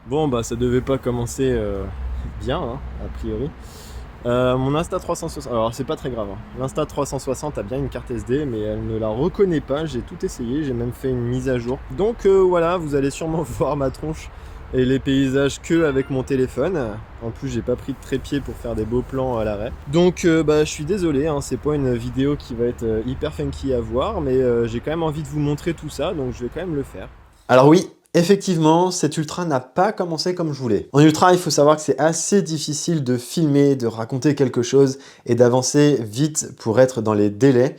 Bon bah ça devait pas commencer bien hein, a priori. Mon Insta360, alors c'est pas très grave, hein. L'Insta360 a bien une carte SD mais elle ne la reconnaît pas, j'ai tout essayé, j'ai même fait une mise à jour. Donc voilà, vous allez sûrement voir ma tronche et les paysages que avec mon téléphone. En plus j'ai pas pris de trépied pour faire des beaux plans à l'arrêt. Donc bah je suis désolé, hein, c'est pas une vidéo qui va être hyper funky à voir, mais j'ai quand même envie de vous montrer tout ça, donc je vais quand même le faire. Alors oui, effectivement, cet ultra n'a pas commencé comme je voulais. En ultra, il faut savoir que c'est assez difficile de filmer, de raconter quelque chose et d'avancer vite pour être dans les délais.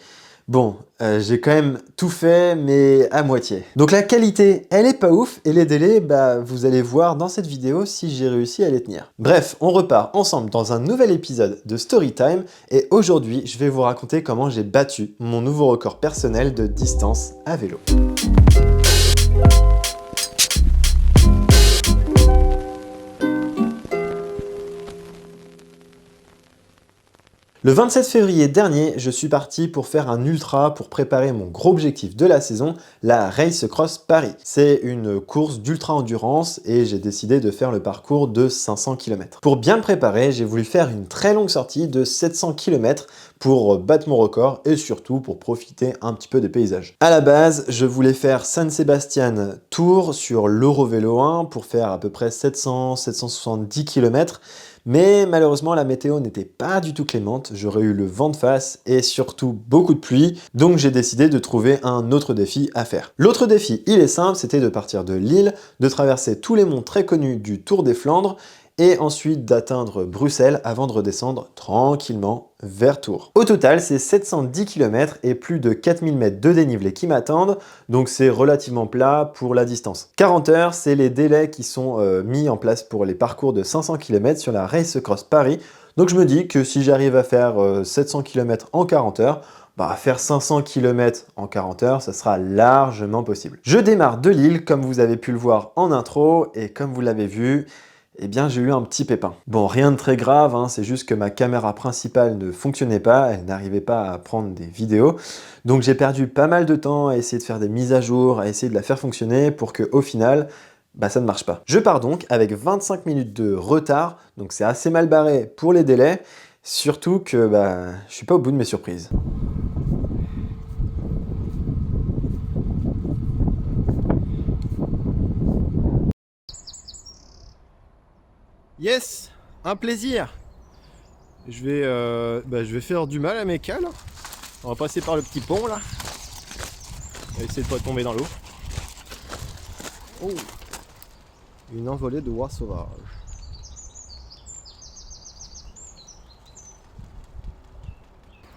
Bon, j'ai quand même tout fait, mais à moitié. Donc la qualité, elle est pas ouf, et les délais, bah vous allez voir dans cette vidéo si j'ai réussi à les tenir. Bref, on repart ensemble dans un nouvel épisode de Storytime, et aujourd'hui, je vais vous raconter comment j'ai battu mon nouveau record personnel de distance à vélo. Le 27 février dernier, je suis parti pour faire un ultra pour préparer mon gros objectif de la saison, la Race Cross Paris. C'est une course d'ultra endurance et j'ai décidé de faire le parcours de 500 km. Pour bien me préparer, j'ai voulu faire une très longue sortie de 700 km pour battre mon record et surtout pour profiter un petit peu des paysages. À la base, je voulais faire San Sebastian Tour sur l'Eurovélo 1 pour faire à peu près 700-770 km. Mais malheureusement, la météo n'était pas du tout clémente, j'aurais eu le vent de face et surtout beaucoup de pluie, donc j'ai décidé de trouver un autre défi à faire. L'autre défi, il est simple, c'était de partir de Lille, de traverser tous les monts très connus du Tour des Flandres, et ensuite d'atteindre Bruxelles avant de redescendre tranquillement vers Tours. Au total, c'est 710 km et plus de 4000 mètres de dénivelé qui m'attendent, donc c'est relativement plat pour la distance. 40 heures, c'est les délais qui sont mis en place pour les parcours de 500 km sur la Race Cross Paris, donc je me dis que si j'arrive à faire 700 km en 40 heures, bah, faire 500 km en 40 heures, ça sera largement possible. Je démarre de Lille, comme vous avez pu le voir en intro, et comme vous l'avez vu, eh bien j'ai eu un petit pépin. Bon, rien de très grave, hein, c'est juste que ma caméra principale ne fonctionnait pas, elle n'arrivait pas à prendre des vidéos. Donc j'ai perdu pas mal de temps à essayer de faire des mises à jour, à essayer de la faire fonctionner pour que au final, bah, ça ne marche pas. Je pars donc avec 25 minutes de retard, donc c'est assez mal barré pour les délais, surtout que bah, je suis pas au bout de mes surprises. Yes, un plaisir. Je vais faire du mal à mes cales. On va passer par le petit pont là. On va essayer de pas tomber dans l'eau. Oh, une envolée de oies sauvages.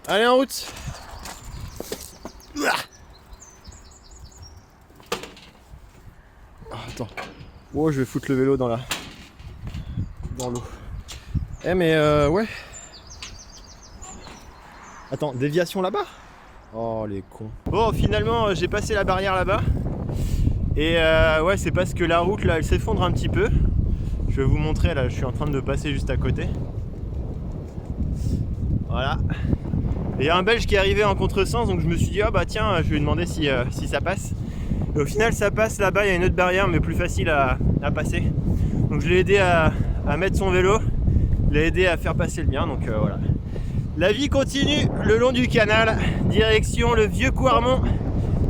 Allez en route. Ah, attends. Oh, je vais foutre le vélo dans l'eau. Eh mais ouais. Attends, déviation là-bas? Oh les cons. Bon finalement j'ai passé la barrière là-bas. Et ouais c'est parce que la route là elle s'effondre un petit peu. Je vais vous montrer là, je suis en train de passer juste à côté. Voilà. Et il y a un Belge qui est arrivé en contresens donc je me suis dit ah bah tiens je vais lui demander si ça passe. Et au final ça passe là-bas, il y a une autre barrière mais plus facile à passer. Donc je l'ai aidé à mettre son vélo, je l'ai aidé à faire passer le mien donc voilà. La vie continue le long du canal, direction le vieux Couarmont.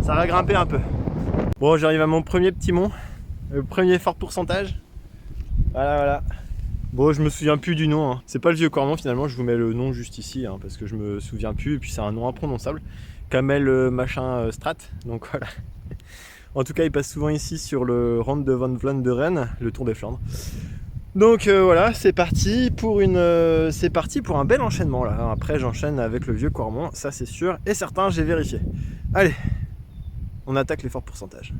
Ça va grimper un peu. Bon, j'arrive à mon premier petit mont, le premier fort pourcentage. Voilà. Bon, je me souviens plus du nom, hein. C'est pas le vieux Couarmont finalement, je vous mets le nom juste ici, hein, parce que je me souviens plus, et puis c'est un nom imprononçable. Kamel machin Strat, donc voilà. En tout cas, il passe souvent ici sur le Ronde de Van Vlaanderen, le Tour des Flandres. Donc voilà, c'est parti pour un bel enchaînement là. Après j'enchaîne avec le vieux Couarmont, ça c'est sûr et certain, j'ai vérifié. Allez, on attaque les forts pourcentages.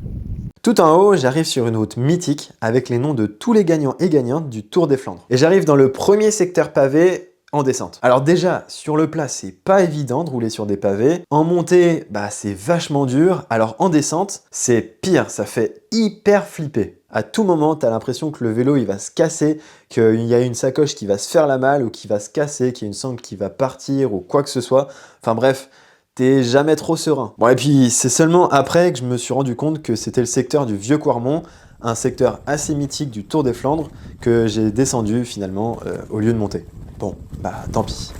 Tout en haut, j'arrive sur une route mythique avec les noms de tous les gagnants et gagnantes du Tour des Flandres. Et j'arrive dans le premier secteur pavé en descente. Alors déjà, sur le plat, c'est pas évident de rouler sur des pavés. En montée, bah c'est vachement dur. Alors en descente, c'est pire, ça fait hyper flipper. À tout moment, t'as l'impression que le vélo il va se casser, qu'il y a une sacoche qui va se faire la malle ou qui va se casser, qu'il y a une sangle qui va partir ou quoi que ce soit. Enfin bref, t'es jamais trop serein. Bon et puis c'est seulement après que je me suis rendu compte que c'était le secteur du vieux Couarmont, un secteur assez mythique du Tour des Flandres que j'ai descendu finalement au lieu de monter. Bon, bah tant pis.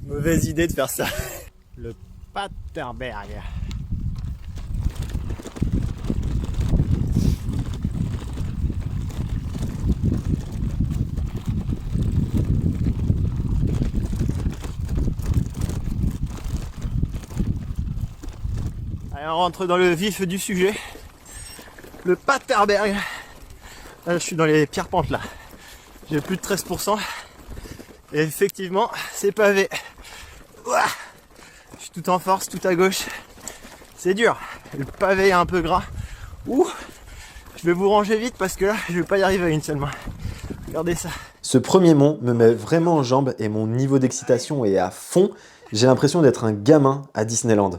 Mauvaise idée de faire ça. Le Paterberg. Allez, on rentre dans le vif du sujet. Le Paterberg. Là, je suis dans les pires pentes là. J'ai plus de 13%. Et effectivement, c'est pavé. Ouah, je suis tout en force, tout à gauche. C'est dur. Le pavé est un peu gras. Ouh, je vais vous ranger vite parce que là, je vais pas y arriver à une seule main. Regardez ça. Ce premier mont me met vraiment en jambes et mon niveau d'excitation est à fond. J'ai l'impression d'être un gamin à Disneyland.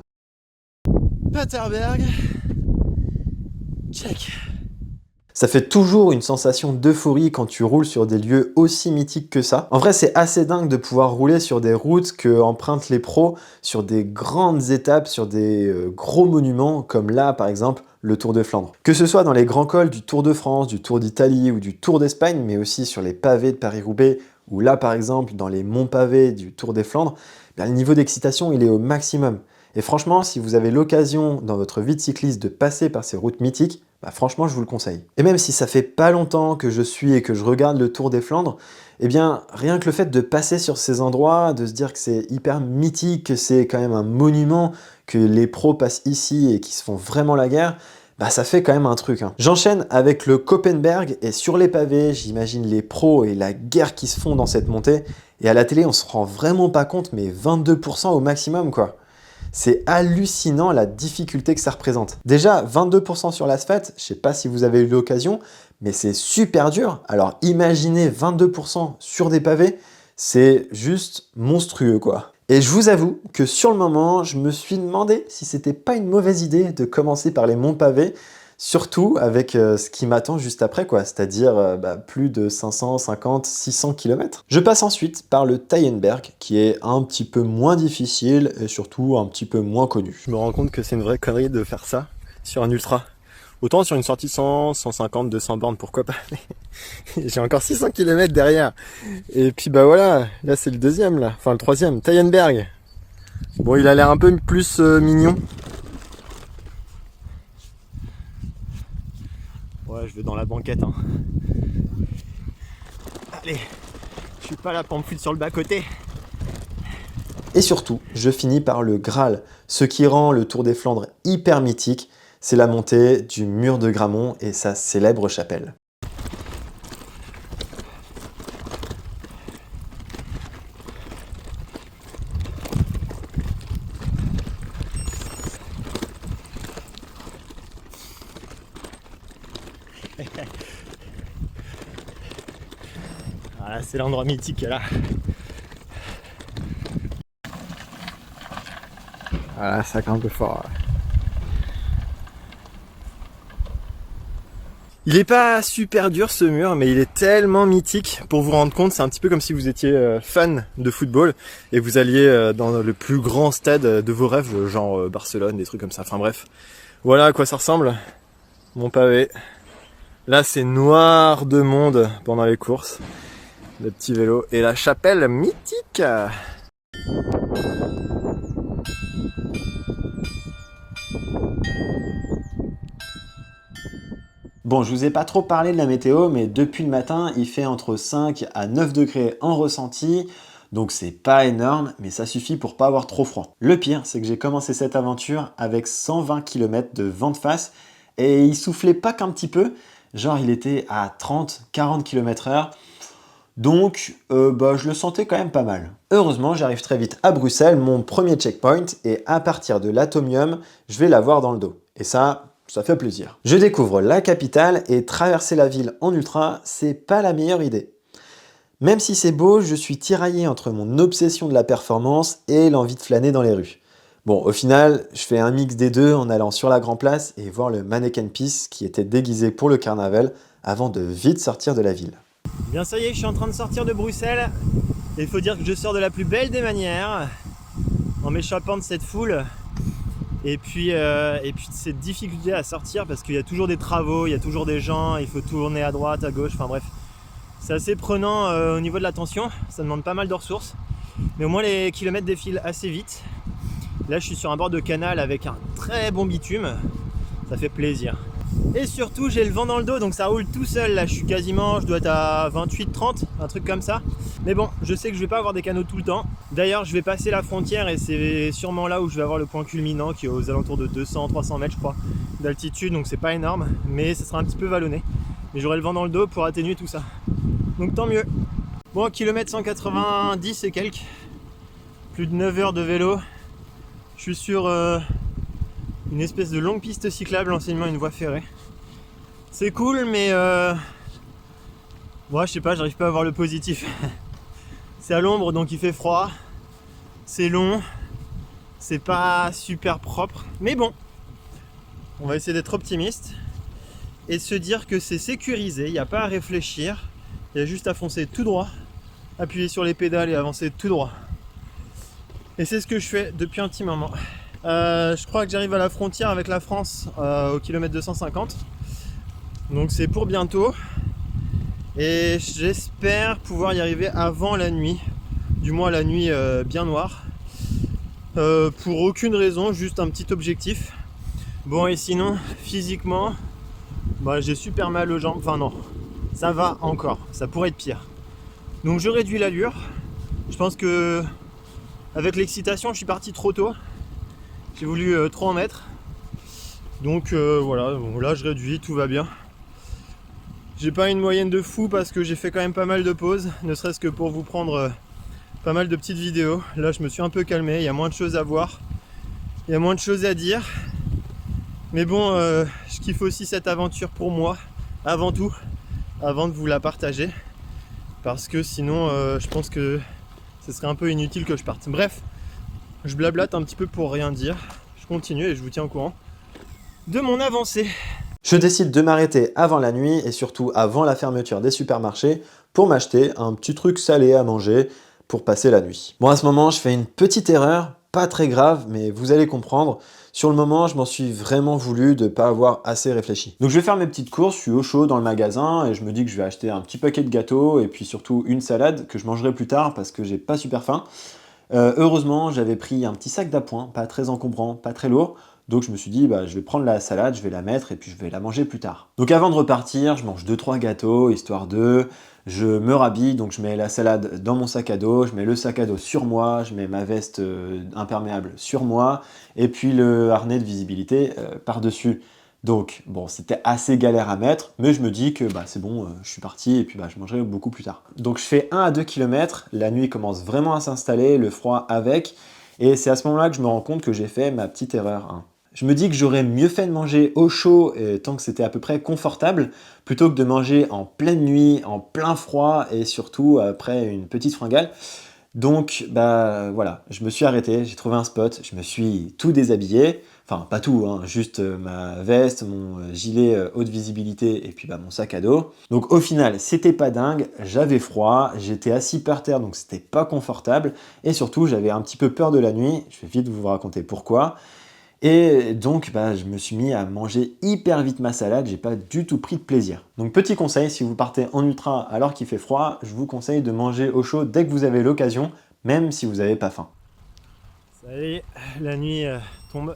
Paterberg. Check. Ça fait toujours une sensation d'euphorie quand tu roules sur des lieux aussi mythiques que ça. En vrai, c'est assez dingue de pouvoir rouler sur des routes que empruntent les pros, sur des grandes étapes, sur des gros monuments, comme là, par exemple, le Tour de Flandre. Que ce soit dans les grands cols du Tour de France, du Tour d'Italie ou du Tour d'Espagne, mais aussi sur les pavés de Paris-Roubaix, ou là, par exemple, dans les monts pavés du Tour des Flandres, le niveau d'excitation, il est au maximum. Et franchement, si vous avez l'occasion dans votre vie de cycliste de passer par ces routes mythiques, bah franchement, je vous le conseille. Et même si ça fait pas longtemps que je suis et que je regarde le Tour des Flandres, eh bien, rien que le fait de passer sur ces endroits, de se dire que c'est hyper mythique, que c'est quand même un monument, que les pros passent ici et qu'ils se font vraiment la guerre, bah ça fait quand même un truc. Hein. J'enchaîne avec le Koppenberg et sur les pavés, j'imagine les pros et la guerre qui se font dans cette montée. Et à la télé, on se rend vraiment pas compte, mais 22% au maximum, quoi. C'est hallucinant la difficulté que ça représente. Déjà, 22% sur l'asphalte, je sais pas si vous avez eu l'occasion, mais c'est super dur. Alors imaginez 22% sur des pavés, c'est juste monstrueux quoi. Et je vous avoue que sur le moment, je me suis demandé si c'était pas une mauvaise idée de commencer par les monts pavés, surtout avec ce qui m'attend juste après, quoi, c'est-à-dire plus de 550-600 km. Je passe ensuite par le Tyenberg, qui est un petit peu moins difficile et surtout un petit peu moins connu. Je me rends compte que c'est une vraie connerie de faire ça sur un ultra. Autant sur une sortie 100, 150, 200 bornes, pourquoi pas. J'ai encore 600 km derrière. Et puis bah voilà, là c'est le deuxième là, enfin le troisième, Tyenberg. Bon, il a l'air un peu plus mignon. Ouais, je vais dans la banquette. Hein. Allez, je suis pas là pour me foutre sur le bas-côté. Et surtout, je finis par le Graal. Ce qui rend le Tour des Flandres hyper mythique, c'est la montée du mur de Grammont et sa célèbre chapelle. Voilà, c'est l'endroit mythique là. Voilà, ça craint un peu fort. Il est pas super dur ce mur, mais il est tellement mythique. Pour vous rendre compte, c'est un petit peu comme si vous étiez fan de football et vous alliez dans le plus grand stade de vos rêves, genre Barcelone, des trucs comme ça. Enfin bref, voilà à quoi ça ressemble. Mon pavé. Là, c'est noir de monde pendant les courses. Le petit vélo et la chapelle mythique. Bon, je vous ai pas trop parlé de la météo, mais depuis le matin, il fait entre 5 à 9 degrés en ressenti, donc c'est pas énorme, mais ça suffit pour pas avoir trop froid. Le pire, c'est que j'ai commencé cette aventure avec 120 km de vent de face, et il soufflait pas qu'un petit peu, genre il était à 30-40 km/h, donc je le sentais quand même pas mal. Heureusement, j'arrive très vite à Bruxelles, mon premier checkpoint, et à partir de l'Atomium, je vais l'avoir dans le dos. Et ça fait plaisir. Je découvre la capitale et traverser la ville en ultra, c'est pas la meilleure idée. Même si c'est beau, je suis tiraillé entre mon obsession de la performance et l'envie de flâner dans les rues. Bon, au final, je fais un mix des deux en allant sur la Grand Place et voir le Mannequin Peace qui était déguisé pour le carnaval avant de vite sortir de la ville. Bien ça y est, je suis en train de sortir de Bruxelles. Et il faut dire que je sors de la plus belle des manières, en m'échappant de cette foule. Et puis cette difficulté à sortir parce qu'il y a toujours des travaux, il y a toujours des gens, il faut tourner à droite, à gauche, enfin bref. C'est assez prenant au niveau de l'attention, ça demande pas mal de ressources. Mais au moins les kilomètres défilent assez vite. Là je suis sur un bord de canal avec un très bon bitume, ça fait plaisir. Et surtout j'ai le vent dans le dos donc ça roule tout seul, là je dois être à 28-30, un truc comme ça. Mais bon, je sais que je vais pas avoir des canaux tout le temps. D'ailleurs je vais passer la frontière et c'est sûrement là où je vais avoir le point culminant qui est aux alentours de 200-300 mètres je crois d'altitude, donc c'est pas énorme, mais ça sera un petit peu vallonné. Mais j'aurai le vent dans le dos pour atténuer tout ça. Donc tant mieux. Bon, kilomètre 190 et quelques, plus de 9 heures de vélo. Je suis sur une espèce de longue piste cyclable, enseignement une voie ferrée. C'est cool, mais moi je sais pas, j'arrive pas à voir le positif. C'est à l'ombre donc il fait froid, c'est long, c'est pas super propre, mais bon, on va essayer d'être optimiste et se dire que c'est sécurisé, il n'y a pas à réfléchir, il y a juste à foncer tout droit, appuyer sur les pédales et avancer tout droit. Et c'est ce que je fais depuis un petit moment. Je crois que j'arrive à la frontière avec la France au kilomètre 250. Donc c'est pour bientôt. Et j'espère pouvoir y arriver avant la nuit. Du moins la nuit bien noire. Pour aucune raison, juste un petit objectif. Bon et sinon, physiquement, bah, j'ai super mal aux jambes. Enfin non, ça va encore. Ça pourrait être pire. Donc je réduis l'allure. Je pense que avec l'excitation, je suis parti trop tôt. J'ai voulu trop en mettre. Donc voilà, bon, là je réduis, tout va bien. J'ai pas une moyenne de fou parce que j'ai fait quand même pas mal de pauses, ne serait-ce que pour vous prendre pas mal de petites vidéos. Là je me suis un peu calmé, il y a moins de choses à voir, il y a moins de choses à dire. Mais bon, je kiffe aussi cette aventure pour moi, avant tout, avant de vous la partager. Parce que sinon, je pense que ce serait un peu inutile que je parte. Bref, je blablate un petit peu pour rien dire. Je continue et je vous tiens au courant de mon avancée. Je décide de m'arrêter avant la nuit et surtout avant la fermeture des supermarchés pour m'acheter un petit truc salé à manger pour passer la nuit. Bon, à ce moment, je fais une petite erreur, pas très grave, mais vous allez comprendre. Sur le moment, je m'en suis vraiment voulu de ne pas avoir assez réfléchi. Donc je vais faire mes petites courses, je suis au chaud dans le magasin et je me dis que je vais acheter un petit paquet de gâteaux et puis surtout une salade que je mangerai plus tard parce que j'ai pas super faim. Heureusement, j'avais pris un petit sac d'appoint, pas très encombrant, pas très lourd. Donc je me suis dit, je vais prendre la salade, je vais la mettre et puis je vais la manger plus tard. Donc avant de repartir, je mange 2-3 gâteaux, histoire de... Je me rhabille, donc je mets la salade dans mon sac à dos, je mets le sac à dos sur moi, je mets ma veste imperméable sur moi, et puis le harnais de visibilité par-dessus. Donc bon, c'était assez galère à mettre, mais je me dis que c'est bon, je suis parti et puis je mangerai beaucoup plus tard. Donc je fais 1 à 2 km, la nuit commence vraiment à s'installer, le froid avec, et c'est à ce moment-là que je me rends compte que j'ai fait ma petite erreur 1. Je me dis que j'aurais mieux fait de manger au chaud tant que c'était à peu près confortable, plutôt que de manger en pleine nuit, en plein froid et surtout après une petite fringale. Donc voilà, je me suis arrêté, j'ai trouvé un spot, je me suis tout déshabillé, enfin pas tout, hein, juste ma veste, mon gilet haute visibilité et puis mon sac à dos. Donc au final, c'était pas dingue, j'avais froid, j'étais assis par terre donc c'était pas confortable et surtout j'avais un petit peu peur de la nuit, je vais vite vous raconter pourquoi. Et donc je me suis mis à manger hyper vite ma salade, j'ai pas du tout pris de plaisir. Donc petit conseil, si vous partez en ultra alors qu'il fait froid, je vous conseille de manger au chaud dès que vous avez l'occasion, même si vous n'avez pas faim. Ça y est, la nuit tombe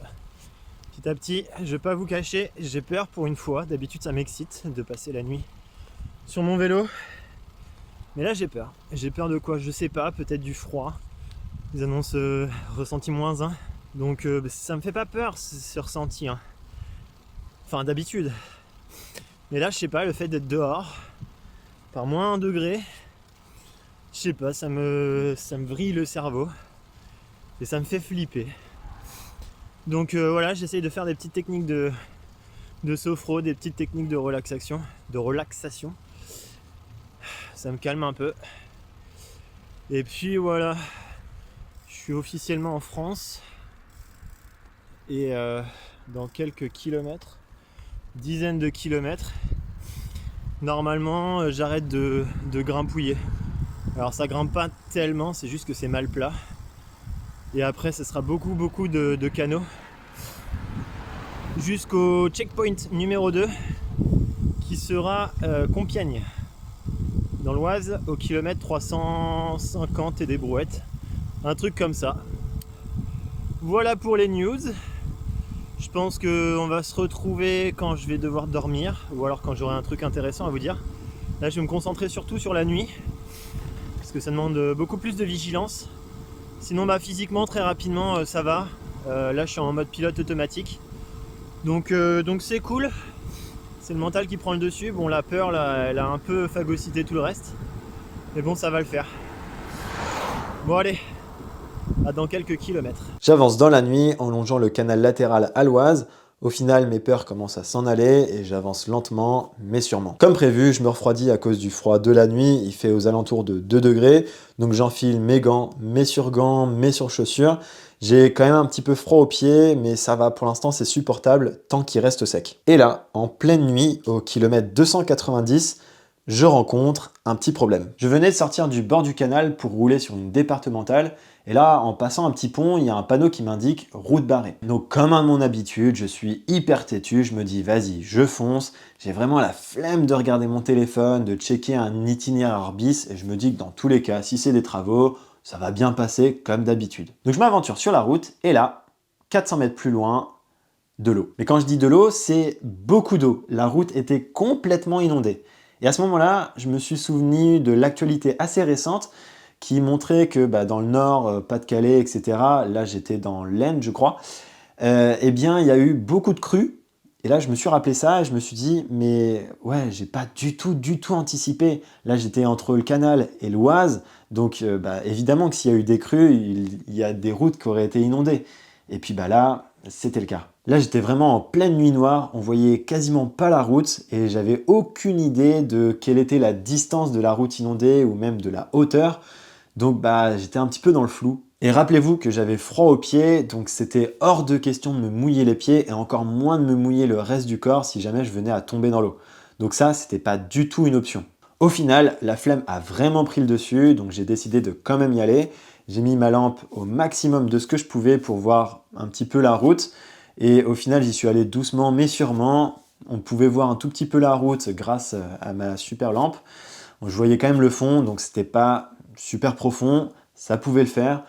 petit à petit. Je vais pas vous cacher, j'ai peur pour une fois. D'habitude ça m'excite de passer la nuit sur mon vélo. Mais là j'ai peur. J'ai peur de quoi? Je sais pas, peut-être du froid. Ils annoncent ressenti -1. Donc ça me fait pas peur ce ressenti, hein. Enfin d'habitude. Mais là je sais pas, le fait d'être dehors, par -1 degré, je sais pas, ça me vrille le cerveau. Et ça me fait flipper. Donc voilà, j'essaye de faire des petites techniques de sophro, des petites techniques de relaxation. Ça me calme un peu. Et puis voilà, je suis officiellement en France. Et dans quelques kilomètres, dizaines de kilomètres, normalement j'arrête de grimpouiller. Alors ça grimpe pas tellement, c'est juste que c'est mal plat. Et après ce sera beaucoup de canaux jusqu'au checkpoint numéro 2 qui sera Compiègne, dans l'Oise, au kilomètre 350 et des brouettes. Un truc comme ça. Voilà pour les news. Je pense qu'on va se retrouver quand je vais devoir dormir, ou alors quand j'aurai un truc intéressant à vous dire. Là je vais me concentrer surtout sur la nuit, parce que ça demande beaucoup plus de vigilance. Sinon physiquement très rapidement ça va. Là je suis en mode pilote automatique. Donc c'est cool. C'est le mental qui prend le dessus. Bon, la peur là, elle a un peu phagocyté tout le reste. Mais bon, ça va le faire. Bon allez, à dans quelques kilomètres. J'avance dans la nuit en longeant le canal latéral à l'Oise. Au final, mes peurs commencent à s'en aller et j'avance lentement mais sûrement. Comme prévu, je me refroidis à cause du froid de la nuit. Il fait aux alentours de 2 degrés. Donc j'enfile mes gants, mes surgants, mes surchaussures. J'ai quand même un petit peu froid aux pieds, mais ça va, pour l'instant c'est supportable tant qu'il reste sec. Et là, en pleine nuit, au kilomètre 290, je rencontre un petit problème. Je venais de sortir du bord du canal pour rouler sur une départementale, et là, en passant un petit pont, il y a un panneau qui m'indique « route barrée ». Donc comme à mon habitude, je suis hyper têtu, je me dis « vas-y, je fonce ». J'ai vraiment la flemme de regarder mon téléphone, de checker un itinéraire bis, et je me dis que dans tous les cas, si c'est des travaux, ça va bien passer comme d'habitude. Donc je m'aventure sur la route, et là, 400 mètres plus loin, de l'eau. Mais quand je dis de l'eau, c'est beaucoup d'eau. La route était complètement inondée. Et à ce moment-là, je me suis souvenu de l'actualité assez récente qui montrait que dans le Nord, Pas-de-Calais, etc., là j'étais dans l'Aisne, je crois, eh bien il y a eu beaucoup de crues. Et là je me suis rappelé ça et je me suis dit, mais ouais, j'ai pas du tout anticipé. Là j'étais entre le canal et l'Oise, donc évidemment que s'il y a eu des crues, il y a des routes qui auraient été inondées. Et puis là, c'était le cas. Là, j'étais vraiment en pleine nuit noire, on voyait quasiment pas la route et j'avais aucune idée de quelle était la distance de la route inondée ou même de la hauteur. Donc j'étais un petit peu dans le flou. Et rappelez-vous que j'avais froid aux pieds, donc c'était hors de question de me mouiller les pieds et encore moins de me mouiller le reste du corps si jamais je venais à tomber dans l'eau. Donc ça, c'était pas du tout une option. Au final, la flemme a vraiment pris le dessus, donc j'ai décidé de quand même y aller. J'ai mis ma lampe au maximum de ce que je pouvais pour voir un petit peu la route. Et au final, j'y suis allé doucement mais sûrement. On pouvait voir un tout petit peu la route grâce à ma super lampe. Je voyais quand même le fond, donc c'était pas super profond, ça pouvait le faire.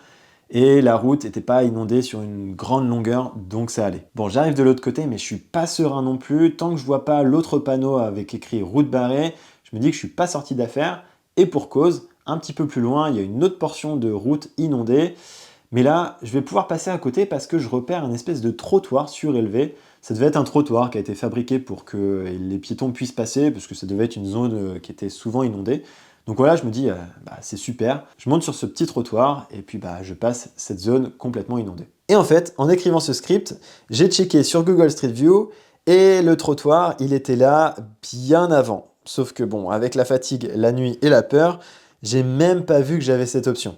Et la route n'était pas inondée sur une grande longueur, donc ça allait. Bon, j'arrive de l'autre côté, mais je suis pas serein non plus. Tant que je vois pas l'autre panneau avec écrit route barrée, je me dis que je suis pas sorti d'affaire. Et pour cause, un petit peu plus loin, il y a une autre portion de route inondée. Mais là, je vais pouvoir passer à côté parce que je repère une espèce de trottoir surélevé. Ça devait être un trottoir qui a été fabriqué pour que les piétons puissent passer, parce que ça devait être une zone qui était souvent inondée. Donc voilà, je me dis, c'est super. Je monte sur ce petit trottoir et puis je passe cette zone complètement inondée. Et en fait, en écrivant ce script, j'ai checké sur Google Street View et le trottoir, il était là bien avant. Sauf que bon, avec la fatigue, la nuit et la peur, j'ai même pas vu que j'avais cette option.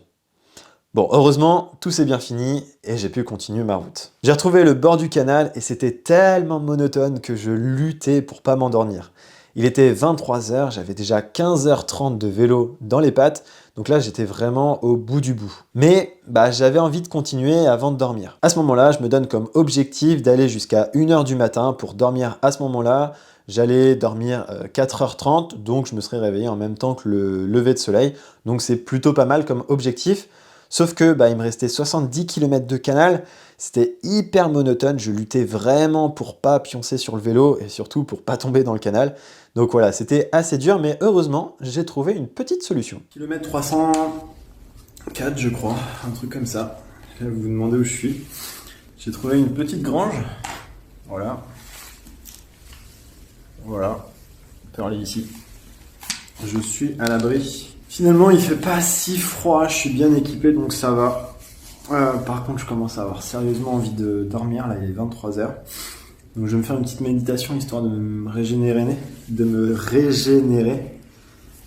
Bon, heureusement, tout s'est bien fini et j'ai pu continuer ma route. J'ai retrouvé le bord du canal et c'était tellement monotone que je luttais pour pas m'endormir. Il était 23h, j'avais déjà 15h30 de vélo dans les pattes, donc là j'étais vraiment au bout du bout. Mais j'avais envie de continuer avant de dormir. À ce moment-là, je me donne comme objectif d'aller jusqu'à 1h du matin pour dormir à ce moment-là. J'allais dormir 4h30, donc je me serais réveillé en même temps que le lever de soleil. Donc c'est plutôt pas mal comme objectif. Sauf que il me restait 70 km de canal, c'était hyper monotone, je luttais vraiment pour pas pioncer sur le vélo et surtout pour pas tomber dans le canal. Donc voilà, c'était assez dur, mais heureusement, j'ai trouvé une petite solution. Kilomètre 304, je crois, un truc comme ça. Là, vous vous demandez où je suis. J'ai trouvé une petite grange. Voilà. Voilà. On peut aller ici. Je suis à l'abri. Finalement, il fait pas si froid, je suis bien équipé, donc ça va. Par contre, je commence à avoir sérieusement envie de dormir, là il est 23h. Donc je vais me faire une petite méditation histoire de me régénérer,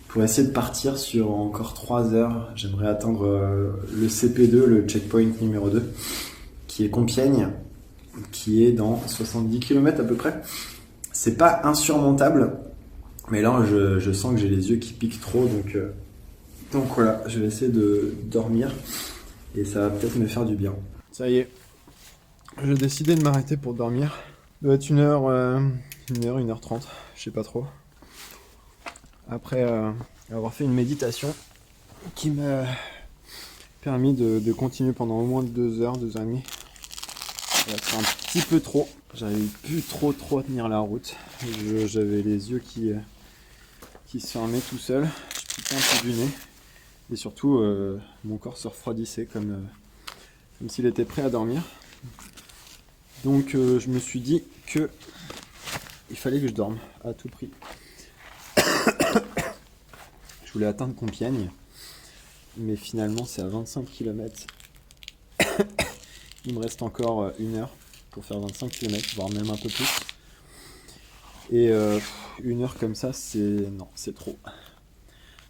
pour essayer de partir sur encore 3 heures. J'aimerais atteindre le CP2, le checkpoint numéro 2, qui est Compiègne, qui est dans 70 km à peu près. C'est pas insurmontable, mais là je sens que j'ai les yeux qui piquent trop, donc Donc voilà, je vais essayer de dormir et ça va peut-être me faire du bien. Ça y est, j'ai décidé de m'arrêter pour dormir. Ça doit être 1h30, je sais pas trop. Après avoir fait une méditation qui m'a permis de continuer pendant au moins 2 heures, 2h30. C'est un petit peu trop, j'avais plus trop à tenir la route. J'avais les yeux qui se fermaient tout seul, je piquais un peu du nez. Et surtout, mon corps se refroidissait comme s'il était prêt à dormir. Donc je me suis dit que il fallait que je dorme à tout prix. Je voulais atteindre Compiègne, mais finalement c'est à 25 km. Il me reste encore 1 heure pour faire 25 km, voire même un peu plus. Et 1 heure comme ça, c'est trop.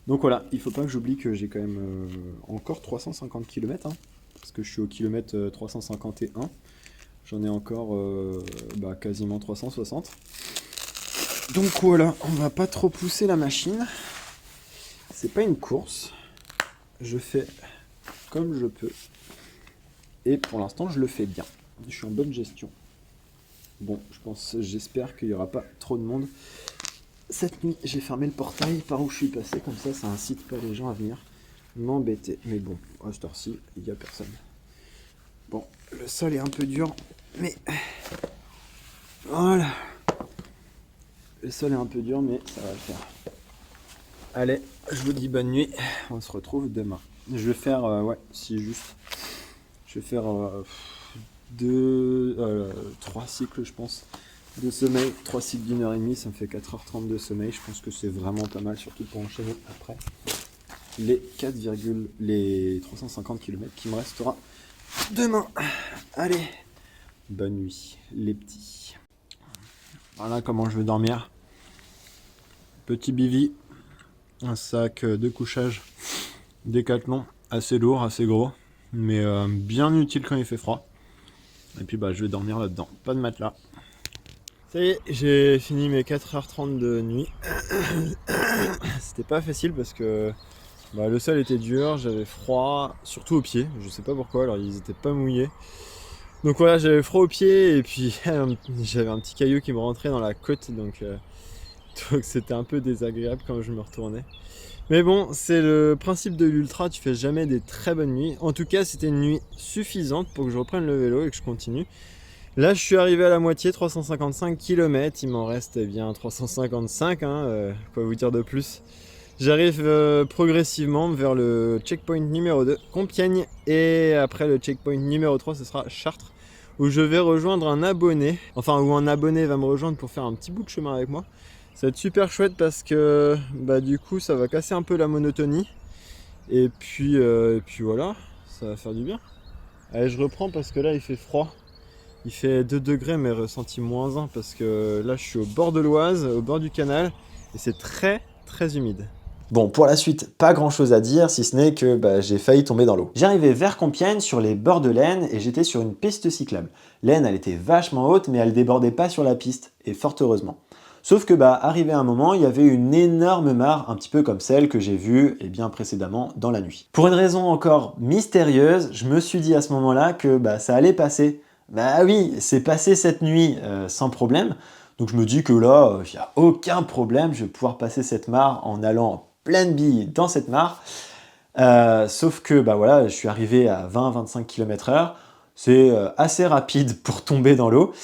Donc voilà, il faut pas que j'oublie que j'ai quand même encore 350 km, hein, parce que je suis au kilomètre 351. J'en ai encore quasiment 360. Donc voilà, on va pas trop pousser la machine. C'est pas une course. Je fais comme je peux. Et pour l'instant, je le fais bien. Je suis en bonne gestion. Bon, j'espère qu'il n'y aura pas trop de monde. Cette nuit, j'ai fermé le portail par où je suis passé, comme ça incite pas les gens à venir m'embêter. Mais bon, à cette heure-ci, il n'y a personne. Bon, le sol est un peu dur, mais voilà. Le sol est un peu dur, mais ça va le faire. Allez, je vous dis bonne nuit. On se retrouve demain. Je vais faire, je vais faire 3 cycles, je pense, de sommeil. 3 cycles d'1h30, ça me fait 4h30 de sommeil. Je pense que c'est vraiment pas mal, surtout pour enchaîner après les 350 km qui me restera demain. Allez, bonne nuit les petits. Voilà comment je vais dormir. Petit bivy, un sac de couchage Décathlon, assez lourd, assez gros, mais bien utile quand il fait froid. Et puis je vais dormir là-dedans, pas de matelas. Ça y est, j'ai fini mes 4h30 de nuit. C'était pas facile parce que le sol était dur, j'avais froid, surtout aux pieds, je sais pas pourquoi, alors ils étaient pas mouillés. Donc voilà, j'avais froid aux pieds et puis j'avais un petit caillou qui me rentrait dans la côte, donc c'était un peu désagréable quand je me retournais. Mais bon, c'est le principe de l'ultra, tu fais jamais des très bonnes nuits. En tout cas, c'était une nuit suffisante pour que je reprenne le vélo et que je continue. Là, je suis arrivé à la moitié, 355 km, il m'en reste bien 355, quoi vous dire de plus. J'arrive progressivement vers le checkpoint numéro 2, Compiègne, et après le checkpoint numéro 3, ce sera Chartres, où je vais rejoindre un abonné, où un abonné va me rejoindre pour faire un petit bout de chemin avec moi. Ça va être super chouette parce que du coup ça va casser un peu la monotonie, et puis voilà, ça va faire du bien. Allez, je reprends parce que là il fait froid. Il fait 2 degrés mais ressenti -1 parce que là je suis au bord de l'Oise, au bord du canal, et c'est très très humide. Bon, pour la suite, pas grand chose à dire, si ce n'est que j'ai failli tomber dans l'eau. J'arrivais vers Compiègne sur les bords de l'Aisne et j'étais sur une piste cyclable. L'Aisne, elle était vachement haute, mais elle débordait pas sur la piste, et fort heureusement. Sauf que arrivé un moment, il y avait une énorme mare, un petit peu comme celle que j'ai vue bien précédemment dans la nuit. Pour une raison encore mystérieuse, je me suis dit à ce moment-là que ça allait passer. Bah oui, c'est passé cette nuit sans problème. Donc je me dis que là, il n'y a aucun problème, je vais pouvoir passer cette mare en allant en pleine bille dans cette mare. Sauf que je suis arrivé à 20-25 km/h. C'est assez rapide pour tomber dans l'eau.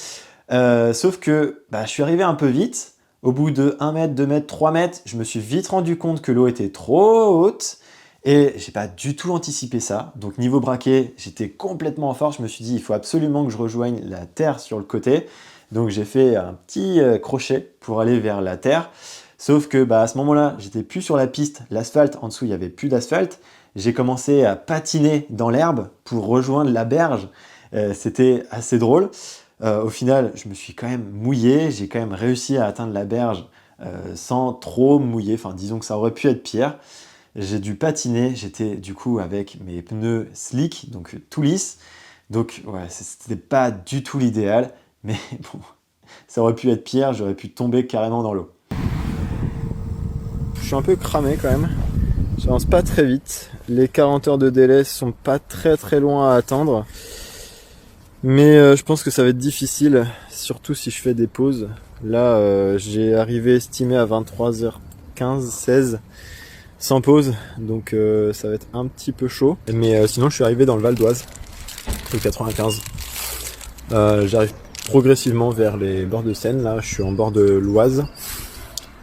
Sauf que je suis arrivé un peu vite. Au bout de 1 mètre, 2 mètres, 3 mètres, je me suis vite rendu compte que l'eau était trop haute. Et j'ai pas du tout anticipé ça. Donc niveau braquet, j'étais complètement en force. Je me suis dit, il faut absolument que je rejoigne la terre sur le côté. Donc j'ai fait un petit crochet pour aller vers la terre. Sauf que à ce moment-là, j'étais plus sur la piste, l'asphalte, en dessous il n'y avait plus d'asphalte. J'ai commencé à patiner dans l'herbe pour rejoindre la berge. C'était assez drôle. Au final, je me suis quand même mouillé, j'ai quand même réussi à atteindre la berge sans trop mouiller, disons que ça aurait pu être pire. J'ai dû patiner, j'étais du coup avec mes pneus slick, donc tout lisse. Donc ouais, c'était pas du tout l'idéal, mais bon, ça aurait pu être pire, j'aurais pu tomber carrément dans l'eau. Je suis un peu cramé quand même. J'avance pas très vite. Les 40 heures de délai sont pas très loin à attendre. Mais je pense que ça va être difficile, surtout si je fais des pauses. Là, j'ai arrivé estimé à 23h15, 16 sans pause, donc ça va être un petit peu chaud. Mais sinon, je suis arrivé dans le Val d'Oise, le 95. J'arrive progressivement vers les bords de Seine. Là, je suis en bord de l'Oise.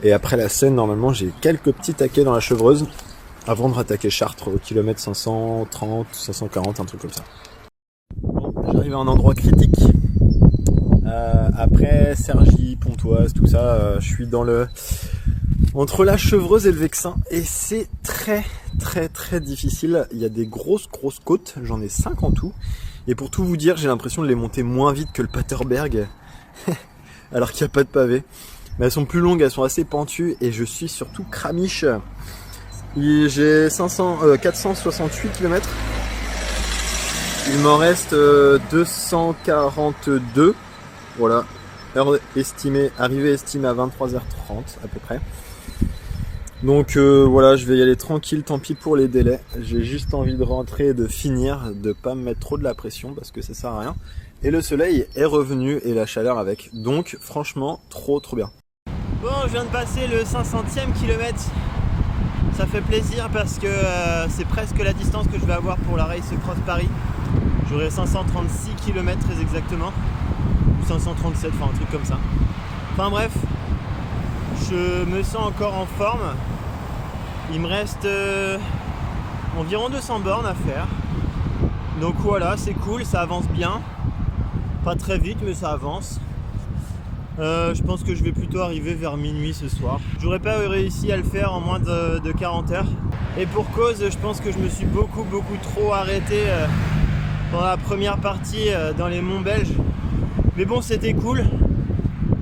Et après la Seine, normalement, j'ai quelques petits taquets dans la Chevreuse avant de rattaquer Chartres au kilomètre 530, 540, un truc comme ça. Bon, j'arrive à un endroit critique. Après Cergy, Pontoise, tout ça, je suis dans le entre la Chevreuse et le Vexin et c'est très difficile. Il y a des grosses côtes, j'en ai 5 en tout. Et pour tout vous dire, j'ai l'impression de les monter moins vite que le Paterberg, alors qu'il n'y a pas de pavé. Mais elles sont plus longues, elles sont assez pentues et je suis surtout cramiche. J'ai 468 km. Il m'en reste 242. Voilà. Heure estimée, arrivée estimée à 23h30 à peu près. Donc voilà, je vais y aller tranquille, tant pis pour les délais. J'ai juste envie de rentrer et de finir, de pas me mettre trop de la pression parce que ça sert à rien. Et le soleil est revenu et la chaleur avec. Donc franchement, trop bien. Bon, je viens de passer le 500e kilomètre. Ça fait plaisir parce que c'est presque la distance que je vais avoir pour la Race Cross Paris. J'aurai 536 km très exactement. Ou 537, enfin un truc comme ça. Enfin bref, je me sens encore en forme. Il me reste environ 200 bornes à faire. Donc voilà, c'est cool, ça avance bien. Pas très vite, mais ça avance. Je pense que je vais plutôt arriver vers minuit ce soir. J'aurais pas réussi à le faire en moins de 40 heures. Et pour cause, je pense que je me suis beaucoup trop arrêté dans la première partie dans les monts belges. Mais bon, c'était cool.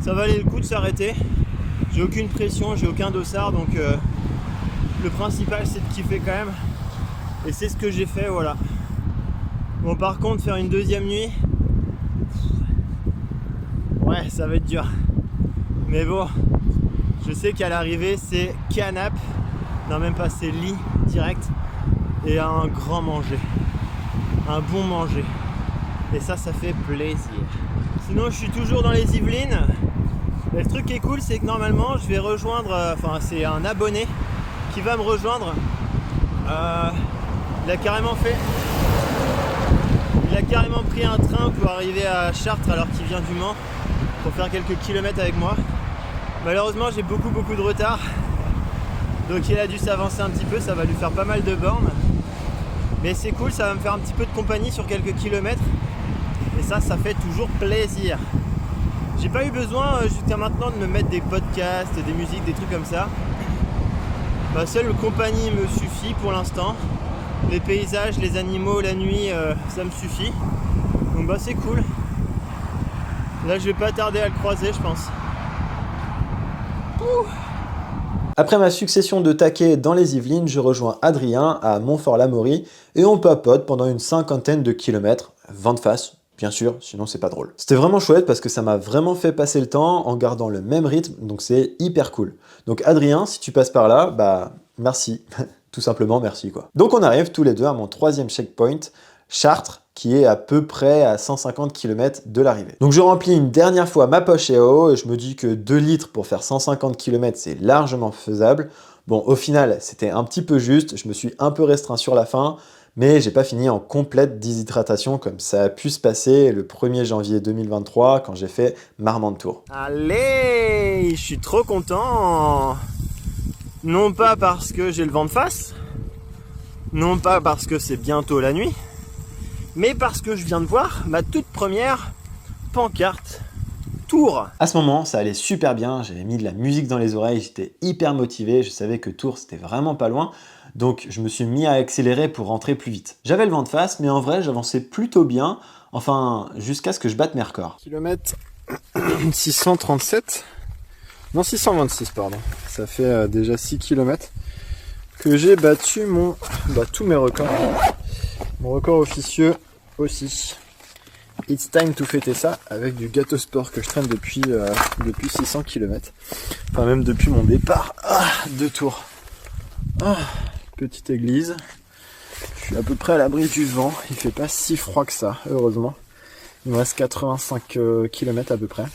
Ça valait le coup de s'arrêter. J'ai aucune pression, j'ai aucun dossard, donc le principal c'est de kiffer quand même. Et c'est ce que j'ai fait, voilà. Bon, par contre, faire une deuxième nuit, ouais, ça va être dur. Mais bon, je sais qu'à l'arrivée, c'est canap', non même pas, c'est lit direct, et un grand manger, un bon manger. Et ça fait plaisir. Sinon, je suis toujours dans les Yvelines. Et le truc qui est cool, c'est que normalement, je vais rejoindre, c'est un abonné qui va me rejoindre. Il a carrément pris un train pour arriver à Chartres alors qu'il vient du Mans pour faire quelques kilomètres avec moi. Malheureusement, j'ai beaucoup de retard. Donc il a dû s'avancer un petit peu, ça va lui faire pas mal de bornes. Mais c'est cool, ça va me faire un petit peu de compagnie sur quelques kilomètres. Et ça fait toujours plaisir. J'ai pas eu besoin jusqu'à maintenant de me mettre des podcasts, des musiques, des trucs comme ça. Ma seule compagnie me suffit pour l'instant. Les paysages, les animaux, la nuit, ça me suffit. Donc bah c'est cool. Là je vais pas tarder à le croiser, je pense. Ouh. Après ma succession de taquets dans les Yvelines, je rejoins Adrien à Montfort-l'Amaury et on papote pendant une 50aine de kilomètres, vent de face. Bien sûr, sinon c'est pas drôle. C'était vraiment chouette parce que ça m'a vraiment fait passer le temps en gardant le même rythme, donc c'est hyper cool. Donc Adrien, si tu passes par là, bah merci, tout simplement merci quoi. Donc on arrive tous les deux à mon 3e checkpoint, Chartres, qui est à peu près à 150 km de l'arrivée. Donc je remplis une dernière fois ma poche à eau et je me dis que 2 litres pour faire 150 km c'est largement faisable. Bon, au final, c'était un petit peu juste, je me suis un peu restreint sur la fin, mais j'ai pas fini en complète déshydratation comme ça a pu se passer le 1er janvier 2023 quand j'ai fait Marmande Tour. Allez, je suis trop content. Non pas parce que j'ai le vent de face, non pas parce que c'est bientôt la nuit, mais parce que je viens de voir ma toute première pancarte Tours. À ce moment, ça allait super bien, j'avais mis de la musique dans les oreilles, j'étais hyper motivé, je savais que Tours c'était vraiment pas loin. Donc je me suis mis à accélérer pour rentrer plus vite. J'avais le vent de face, mais en vrai j'avançais plutôt bien, enfin jusqu'à ce que je batte mes records. Kilomètre 637, non 626 pardon, ça fait déjà 6 km que j'ai battu tous mes records. Mon record officieux aussi. It's time to fêter ça avec du gâteau sport que je traîne depuis 600 km. Enfin même depuis mon départ de Tours. petite église. Je suis à peu près à l'abri du vent, il fait pas si froid que ça, heureusement. Il me reste 85 km à peu près.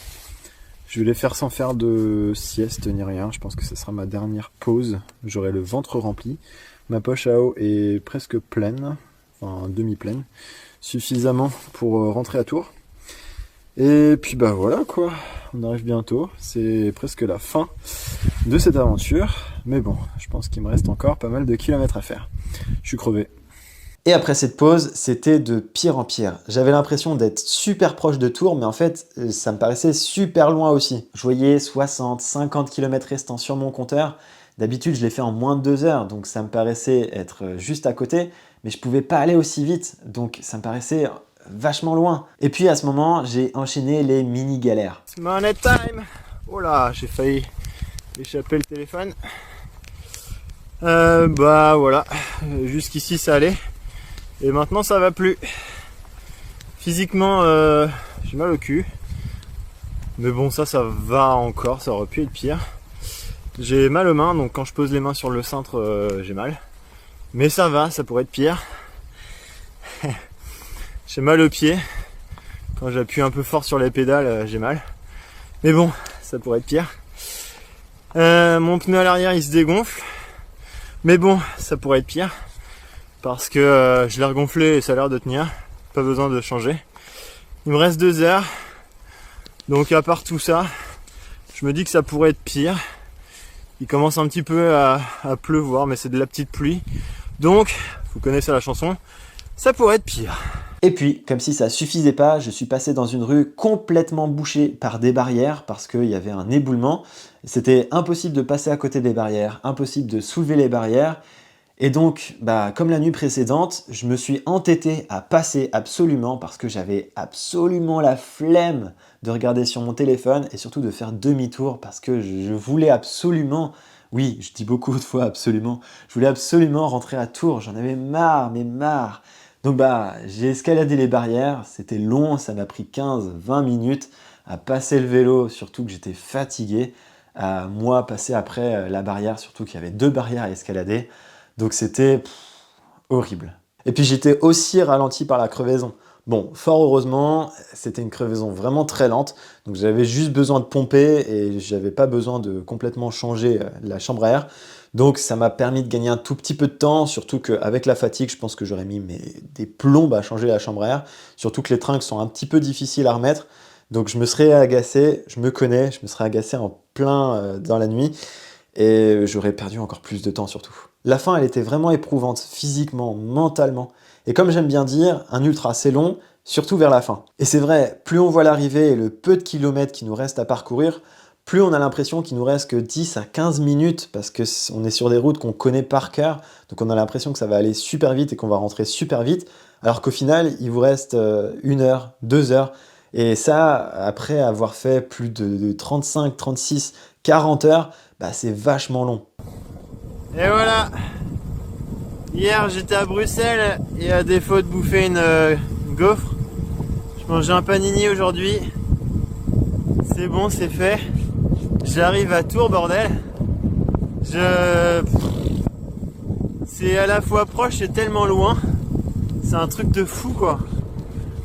Je vais les faire sans faire de sieste ni rien, je pense que ce sera ma dernière pause. J'aurai le ventre rempli, ma poche à eau est presque pleine, enfin demi-pleine, suffisamment pour rentrer à Tours. Et puis bah voilà quoi, on arrive bientôt, c'est presque la fin de cette aventure. Mais bon, je pense qu'il me reste encore pas mal de kilomètres à faire. Je suis crevé. Et après cette pause, c'était de pire en pire. J'avais l'impression d'être super proche de Tours, mais en fait, ça me paraissait super loin aussi. Je voyais 60, 50 km restants sur mon compteur. D'habitude, je l'ai fait en moins de 2 heures, donc ça me paraissait être juste à côté, mais je pouvais pas aller aussi vite, donc ça me paraissait vachement loin. Et puis à ce moment, j'ai enchaîné les mini-galères. It's money time. Oh là, j'ai failli échapper le téléphone. Bah voilà, jusqu'ici ça allait. Et maintenant ça va plus. Physiquement, j'ai mal au cul. Mais bon, ça va encore, ça aurait pu être pire. J'ai mal aux mains, donc quand je pose les mains sur le cintre, j'ai mal. Mais ça va, ça pourrait être pire. J'ai mal aux pieds. Quand j'appuie un peu fort sur les pédales, j'ai mal. Mais bon, ça pourrait être pire. Mon pneu à l'arrière, il se dégonfle. Mais bon, ça pourrait être pire. Parce que je l'ai regonflé et ça a l'air de tenir. Pas besoin de changer. Il me reste 2 heures. Donc à part tout ça, je me dis que ça pourrait être pire. Il commence un petit peu à pleuvoir, mais c'est de la petite pluie. Donc, vous connaissez la chanson, ça pourrait être pire. Et puis, comme si ça suffisait pas, je suis passé dans une rue complètement bouchée par des barrières parce qu'il y avait un éboulement. C'était impossible de passer à côté des barrières, impossible de soulever les barrières. Et donc, comme la nuit précédente, je me suis entêté à passer absolument parce que j'avais absolument la flemme de regarder sur mon téléphone et surtout de faire demi-tour parce que je voulais absolument, oui, je dis beaucoup de fois absolument, je voulais absolument rentrer à Tours, j'en avais marre, mais marre. Donc j'ai escaladé les barrières, c'était long, ça m'a pris 15-20 minutes à passer le vélo, surtout que j'étais fatigué, à moi passer après la barrière, surtout qu'il y avait 2 barrières à escalader. Donc c'était horrible. Et puis j'étais aussi ralenti par la crevaison. Bon, fort heureusement, c'était une crevaison vraiment très lente. Donc j'avais juste besoin de pomper et j'avais pas besoin de complètement changer la chambre à air. Donc ça m'a permis de gagner un tout petit peu de temps, surtout qu'avec la fatigue, je pense que j'aurais mis des plombes à changer la chambre à air. Surtout que les trinques sont un petit peu difficiles à remettre. Donc je me serais agacé, je me connais, je me serais agacé en plein dans la nuit. Et j'aurais perdu encore plus de temps surtout. La fin, elle était vraiment éprouvante, physiquement, mentalement. Et comme j'aime bien dire, un ultra c'est long, surtout vers la fin. Et c'est vrai, plus on voit l'arrivée et le peu de kilomètres qui nous reste à parcourir, plus on a l'impression qu'il nous reste que 10 à 15 minutes parce qu'on est sur des routes qu'on connaît par cœur. Donc on a l'impression que ça va aller super vite et qu'on va rentrer super vite. Alors qu'au final, il vous reste 1 heure, 2 heures. Et ça, après avoir fait plus de 35, 36, 40 heures, c'est vachement long. Et voilà. Hier j'étais à Bruxelles et à défaut de bouffer une gaufre, je mangeais un panini aujourd'hui. C'est bon, c'est fait. J'arrive à Tours, bordel. C'est à la fois proche et tellement loin. C'est un truc de fou quoi.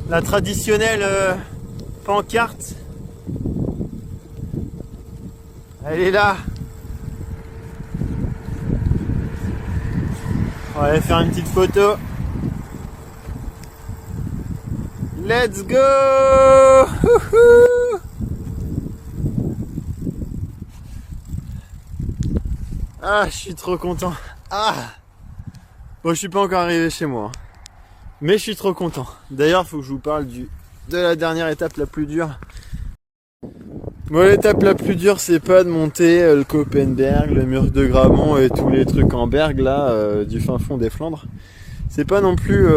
La traditionnelle pancarte. Elle est là. On va aller faire une petite photo. Let's go! Ah, je suis trop content. Ah! Bon, je suis pas encore arrivé chez moi. Mais je suis trop content. D'ailleurs, faut que je vous parle de la dernière étape la plus dure. Bon, l'étape la plus dure, c'est pas de monter le Koppenberg, le mur de Grammont et tous les trucs en berg là, du fin fond des Flandres. C'est pas non plus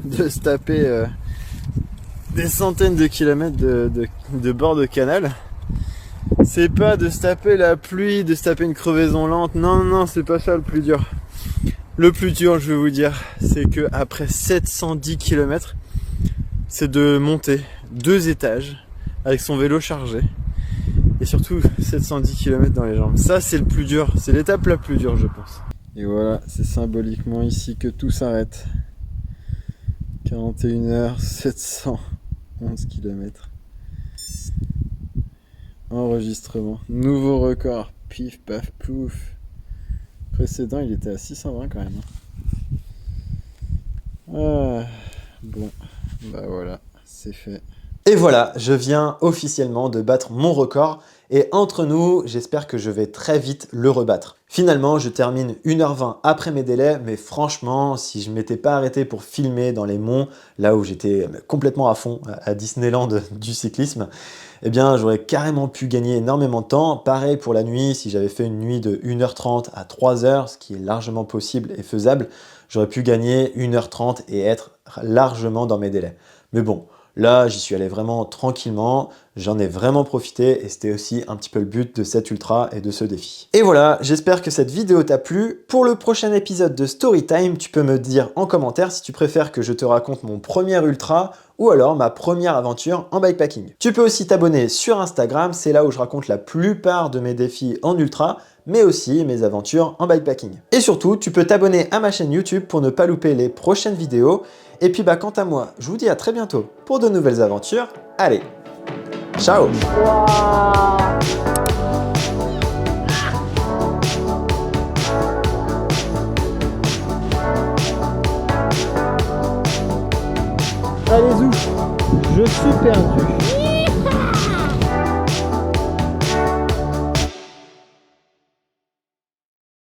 de se taper des centaines de kilomètres de bord de canal. C'est pas de se taper la pluie, de se taper une crevaison lente. Non, non, non, c'est pas ça le plus dur. Le plus dur, je vais vous dire, c'est que après 710 km, c'est de monter 2 étages avec son vélo chargé. Et surtout 710 km dans les jambes. Ça c'est le plus dur, c'est l'étape la plus dure je pense. Et voilà, c'est symboliquement ici que tout s'arrête. 41h, 711 km. Enregistrement. Nouveau record. Pif, paf, pouf. Précédent, il était à 620 quand même. Ah, bon, bah voilà, c'est fait. Et voilà, je viens officiellement de battre mon record. Et entre nous, j'espère que je vais très vite le rebattre. Finalement, je termine 1h20 après mes délais, mais franchement, si je m'étais pas arrêté pour filmer dans les monts, là où j'étais complètement à fond, à Disneyland du cyclisme, eh bien, j'aurais carrément pu gagner énormément de temps. Pareil pour la nuit, si j'avais fait une nuit de 1h30 à 3h, ce qui est largement possible et faisable, j'aurais pu gagner 1h30 et être largement dans mes délais. Mais bon, là, j'y suis allé vraiment tranquillement, j'en ai vraiment profité et c'était aussi un petit peu le but de cet ultra et de ce défi. Et voilà, j'espère que cette vidéo t'a plu. Pour le prochain épisode de Storytime, tu peux me dire en commentaire si tu préfères que je te raconte mon premier ultra ou alors ma première aventure en bikepacking. Tu peux aussi t'abonner sur Instagram, c'est là où je raconte la plupart de mes défis en ultra, mais aussi mes aventures en bikepacking. Et surtout, tu peux t'abonner à ma chaîne YouTube pour ne pas louper les prochaines vidéos. Et puis quant à moi, je vous dis à très bientôt pour de nouvelles aventures. Allez, ciao! Allez, zou, je suis perdu.